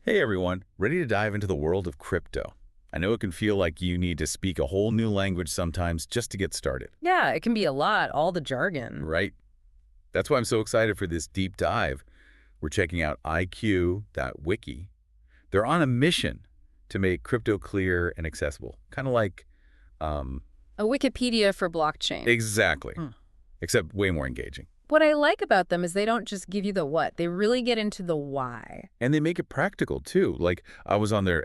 Hey everyone, ready to dive into the world of crypto? I know it can feel like you need to speak a whole new language sometimes just to get started, Yeah, it can be a lot, all the jargon. right? That's why I'm so excited for this deep dive. We're checking out IQ.wiki. They're on a mission to make crypto clear and accessible, kind of like, um, A Wikipedia for blockchain. exactly, Mm. except way more engaging. What I like about them is they don't just give you the what, they really get into the why. And they make it practical too. Like I was on their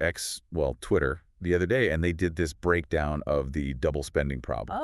Twitter the other day, and they did this breakdown of the double spending problem.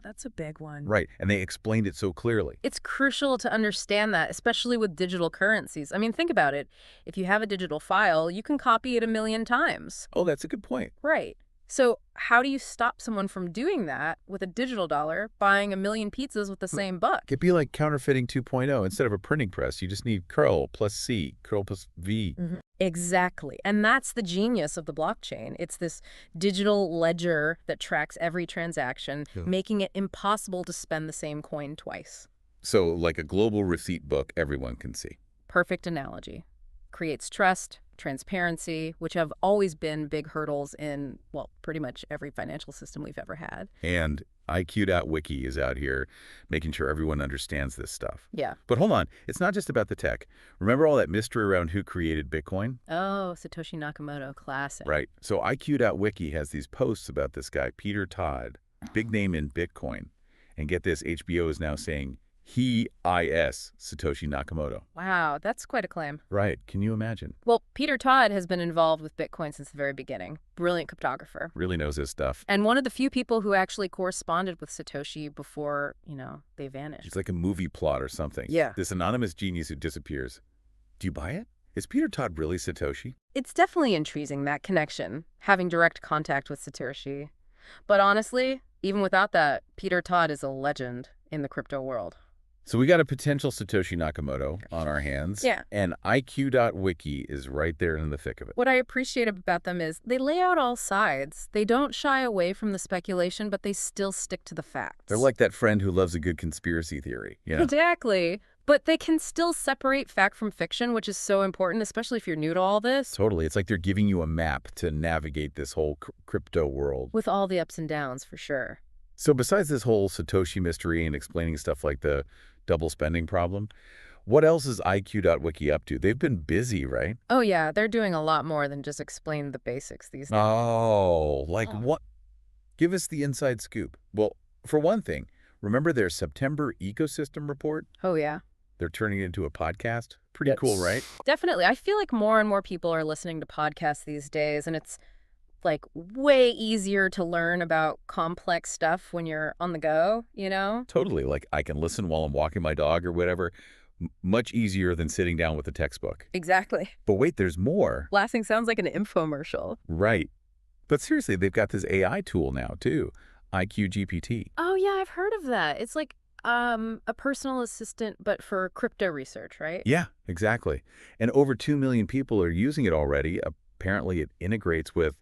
That's a big one. Right, and they explained it so clearly. It's crucial to understand that, especially with digital currencies. I mean, think about it. If you have a digital file, you can copy it a million times. Oh, that's a good point. Right. So how do you stop someone from doing that with a digital dollar, buying a million pizzas with the same buck? It'd be like counterfeiting 2.0. Instead of a printing press, you just need curl plus C, curl plus V. Exactly. And that's the genius of the blockchain. It's this digital ledger that tracks every transaction, Yeah. making it impossible to spend the same coin twice. So like a global receipt book everyone can see. Perfect analogy. Creates trust, transparency, which have always been big hurdles in, well, pretty much every financial system we've ever had. And IQ.wiki is out here making sure everyone understands this stuff. Yeah. But hold on, it's not just about the tech. Remember all that mystery around who created Bitcoin? Oh, Satoshi Nakamoto, classic. Right. So IQ.wiki has these posts about this guy, Peter Todd, big name in Bitcoin. And get this, HBO is now saying he is Satoshi Nakamoto. Wow, that's quite a claim. Right. Can you imagine? Well, Peter Todd has been involved with Bitcoin since the very beginning. Brilliant cryptographer. Really knows his stuff. And one of the few people who actually corresponded with Satoshi before, they vanished. It's like a movie plot or something. Yeah. This anonymous genius who disappears. Do you buy it? Is Peter Todd really Satoshi? It's definitely intriguing, that connection, having direct contact with Satoshi. But honestly, even without that, Peter Todd is a legend in the crypto world. So we got a potential Satoshi Nakamoto on our hands. Yeah. And IQ.wiki is right there in the thick of it. What I appreciate about them is they lay out all sides. They don't shy away from the speculation, but they still stick to the facts. They're like that friend who loves a good conspiracy theory, you know? Exactly. But they can still separate fact from fiction, which is so important, especially if you're new to all this. Totally. It's like they're giving you a map to navigate this whole crypto world. With all the ups and downs, for sure. So besides this whole Satoshi mystery and explaining stuff like the double spending problem, what else is IQ.wiki up to? They've been busy, right? Oh, yeah, they're doing a lot more than just explain the basics these days. Oh, like what? Give us the inside scoop. Well, for one thing, remember their September ecosystem report? Oh, yeah. They're turning it into a podcast. Pretty cool, right? Definitely. I feel like more and more people are listening to podcasts these days, and it's like way easier to learn about complex stuff when you're on the go, Totally. Like I can listen while I'm walking my dog or whatever. Much easier than sitting down with a textbook. Exactly. But wait, there's more. Blasting sounds like an infomercial. Right. But seriously, they've got this AI tool now, too. IQ-GPT. Oh, yeah, I've heard of that. It's like a personal assistant, but for crypto research, right? Yeah, exactly. And over 2 million people are using it already. Apparently, it integrates with,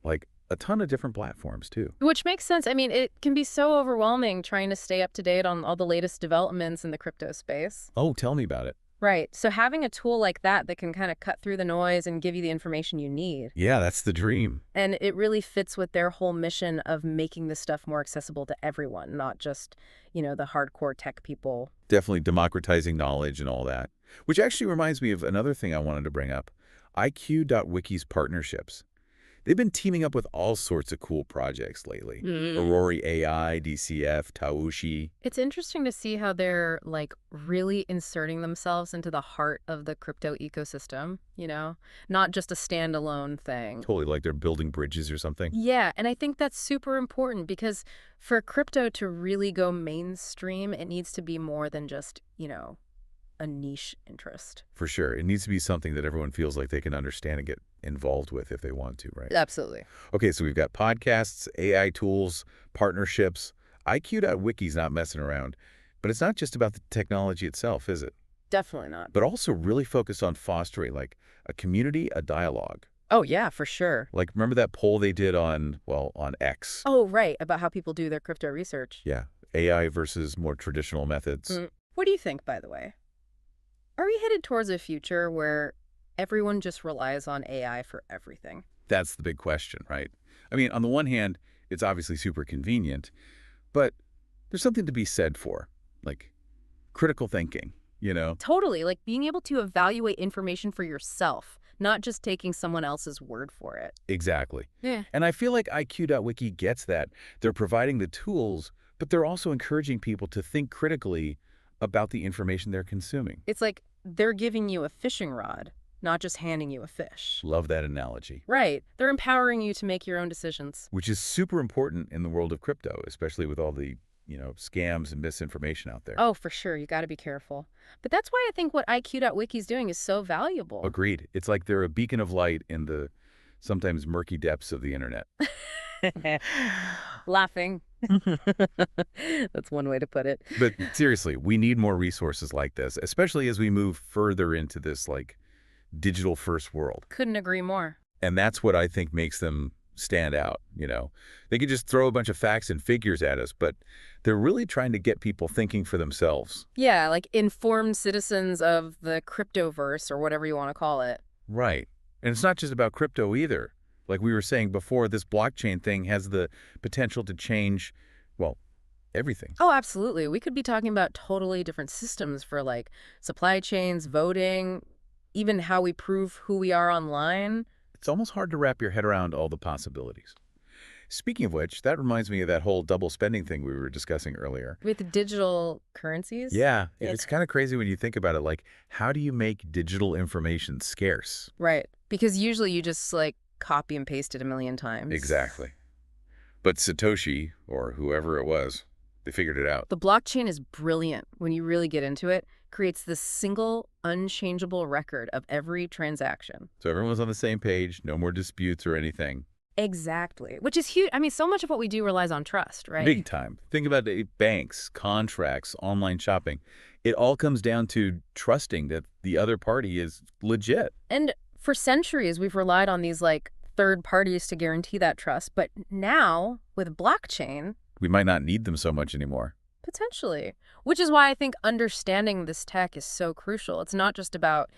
like, a ton of different platforms, too. Which makes sense. I mean, it can be so overwhelming trying to stay up to date on all the latest developments in the crypto space. Oh, tell me about it. Right. So having a tool like that can kind of cut through the noise and give you the information you need. Yeah, that's the dream. And it really fits with their whole mission of making this stuff more accessible to everyone, not just, the hardcore tech people. Definitely democratizing knowledge and all that. Which actually reminds me of another thing I wanted to bring up. IQ.wiki's partnerships. They've been teaming up with all sorts of cool projects lately. Aurori AI, DCF, Taushi. It's interesting to see how they're really inserting themselves into the heart of the crypto ecosystem, not just a standalone thing. Totally, like they're building bridges or something. Yeah, and I think that's super important because for crypto to really go mainstream, it needs to be more than just, a niche interest. For sure. It needs to be something that everyone feels like they can understand and get involved with if they want to, right? Absolutely. Okay, so we've got podcasts, AI tools, partnerships. IQ.wiki's not messing around. But it's not just about the technology itself, is it? Definitely not. But also really focused on fostering, like, a community, a dialogue. Oh, yeah, for sure. Like, remember that poll they did on X? Oh, right, about how people do their crypto research. Yeah, AI versus more traditional methods. What do you think, by the way? Are we headed towards a future where everyone just relies on AI for everything? That's the big question, right? I mean, on the one hand, it's obviously super convenient, but there's something to be said for, like, critical thinking, you know? Totally, like being able to evaluate information for yourself, not just taking someone else's word for it. Exactly. Yeah. And I feel like IQ.wiki gets that. They're providing the tools, but they're also encouraging people to think critically about the information they're consuming. It's like they're giving you a fishing rod, not just handing you a fish. Love that analogy. Right. They're empowering you to make your own decisions. Which is super important in the world of crypto, especially with all the, scams and misinformation out there. Oh, for sure. You got to be careful. But that's why I think what IQ.wiki is doing is so valuable. Agreed. It's like they're a beacon of light in the sometimes murky depths of the internet. Laughing. That's one way to put it. But seriously, we need more resources like this, especially as we move further into this, digital first world. Couldn't agree more. And that's what I think makes them stand out, They could just throw a bunch of facts and figures at us, but they're really trying to get people thinking for themselves. Yeah, like informed citizens of the cryptoverse or whatever you want to call it. Right. And it's not just about crypto either. Like we were saying before, this blockchain thing has the potential to change, everything. Oh, absolutely. We could be talking about totally different systems for supply chains, voting, even how we prove who we are online. It's almost hard to wrap your head around all the possibilities. Speaking of which, that reminds me of that whole double spending thing we were discussing earlier. With digital currencies? Yeah, it's kind of crazy when you think about it. Like, how do you make digital information scarce? Right. Because usually you just copy and paste it a million times. Exactly. But Satoshi, or whoever it was, they figured it out. The blockchain is brilliant when you really get into it. Creates this single, unchangeable record of every transaction. So everyone's on the same page, no more disputes or anything. Exactly. Which is huge. I mean, so much of what we do relies on trust, right? Big time. Think about banks, contracts, online shopping. It all comes down to trusting that the other party is legit. And for centuries, we've relied on these third parties to guarantee that trust. But now, with blockchain, we might not need them so much anymore. Potentially. Which is why I think understanding this tech is so crucial. It's not just about,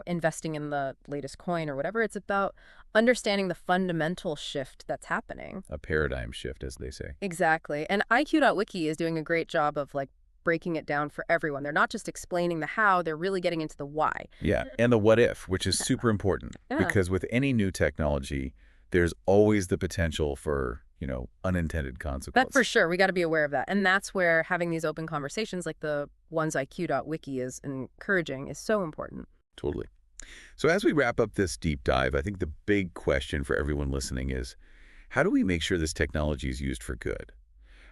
investing in the latest coin or whatever. It's about understanding the fundamental shift that's happening. A paradigm shift, as they say. Exactly. And IQ.wiki is doing a great job of breaking it down for everyone. They're not just explaining the how, they're really getting into the why. Yeah, and the what if, which is super important. Yeah. Because with any new technology, there's always the potential for unintended consequences. But for sure, we got to be aware of that. And that's where having these open conversations like the ones IQ.wiki is encouraging is so important. Totally. So as we wrap up this deep dive, I think the big question for everyone listening is, how do we make sure this technology is used for good?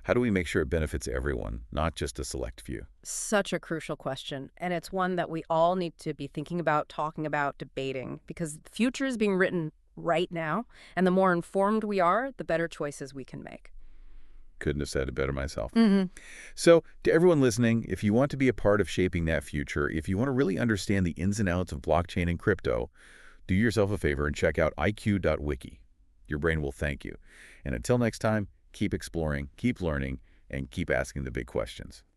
How do we make sure it benefits everyone, not just a select few? Such a crucial question. And it's one that we all need to be thinking about, talking about, debating, because the future is being written right now, and the more informed we are, the better choices we can make. Couldn't have said it better myself. Mm-hmm. So to everyone listening, if you want to be a part of shaping that future, if you want to really understand the ins and outs of blockchain and crypto, do yourself a favor and check out IQ.wiki. Your brain will thank you. And until next time, keep exploring, keep learning, and keep asking the big questions.